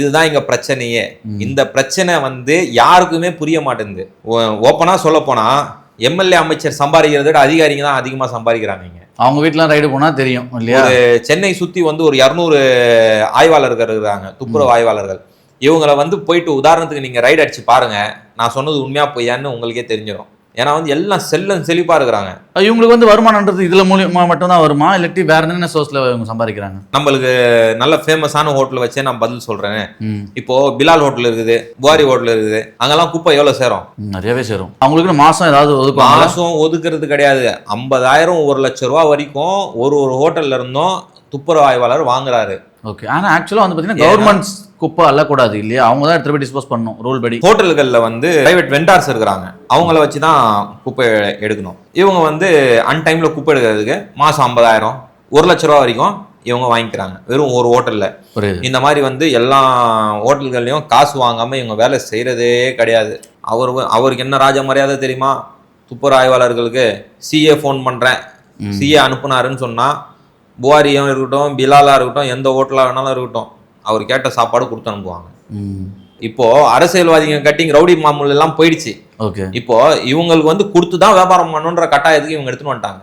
இதுதான் இங்க பிரச்சனையே. இந்த பிரச்சனை வந்து யாருக்குமே புரிய மாட்டேங்குது. ஓப்பனா சொல்ல போனா எம்எல்ஏ அமைச்சர் சம்பாதிக்கிறத விட அதிகாரிங்க தான் அதிகமா சம்பாதிக்கிறாங்க. அவங்க வீட்டுலாம் ரைடு போனா தெரியும் இல்லையா? சென்னை சுத்தி வந்து ஒரு 200 ஆய்வாளர்கள் இருக்கிறாங்க, துப்புரவு ஆய்வாளர்கள். இவங்களை வந்து போயிட்டு உதாரணத்துக்கு நீங்க ரைடு அடிச்சு பாருங்க, நான் சொன்னது உண்மையா பொய்யான்னு உங்களுக்கே தெரிஞ்சிடும். ஏன்னா வந்து எல்லாம் செழிப்பா இருக்கிறாங்க. இவங்களுக்கு வந்து வருமானம்ன்றது இதுல மூலியமா மட்டும் தான் வருமா, இல்லாட்டி வேற என்ன சோர்ஸ்ல இவங்க சம்பாதிக்கிறாங்க? நம்மளுக்கு நல்ல ஃபேமஸான ஹோட்டல் வச்சே நான் பதில் சொல்றேன். இப்போ பிலால் ஹோட்டல் இருக்குது, புகாரி ஹோட்டல் இருக்குது, அங்கெல்லாம் குப்பை எவ்வளவு சேரும்? நிறையவே சேரும். அவங்களுக்கு மாசம் ஏதாவது மாசம் ஒதுக்குறது கிடையாது. 50,000 1 லட்சம் ரூபாய் வரைக்கும் ஒரு ஹோட்டல்ல இருந்தும் துப்புரவு ஆய்வாளர் வாங்குறாரு. ஓகே. ஆனா ஆக்சுவலா வந்து பாத்தீங்கன்னா கவர்மெண்ட் குப்பை அள்ளக்கூடாது இல்லையா? அவங்க தான் எடுத்து போய் டிஸ்போஸ் பண்ணணும் ரூல் படி. ஹோட்டல்களில் வந்து பிரைவேட் வெண்டார்ஸ் இருக்கிறாங்க, அவங்கள வச்சு தான் குப்பை எடுக்கணும். இவங்க வந்து அன்டைமில் குப்பை எடுக்கிறதுக்கு மாதம் 50,000 1 லட்ச ரூபா வரைக்கும் இவங்க வாங்கிக்கிறாங்க வெறும் ஒரு ஹோட்டலில். இந்த மாதிரி வந்து எல்லா ஹோட்டல்கள்லையும் காசு வாங்காமல் இவங்க வேலை செய்கிறதே கிடையாது. அவருக்கு என்ன ராஜ மரியாதை தெரியுமா? துப்புரவு ஆய்வாளர்களுக்கு சிஏ ஃபோன் பண்ணுறேன், சிஏ அனுப்புனாருன்னு சொன்னால் புகாரியும் இருக்கட்டும், பிலாலாக இருக்கட்டும், எந்த ஹோட்டலாக வேணாலும் இருக்கட்டும், அவர் கேட்ட சாப்பாடு கொடுத்து அனுப்புவாங்க. இப்போ அரசியல்வாதிங்க கட்டிங் ரவுடி மாமூல் எல்லாம் போயிடுச்சு. இப்போ இவங்களுக்கு வந்து கொடுத்து தான் வியாபாரம் பண்ணுன்ற கட்டாயத்துக்கு இவங்க எடுத்துன்னு வந்துட்டாங்க.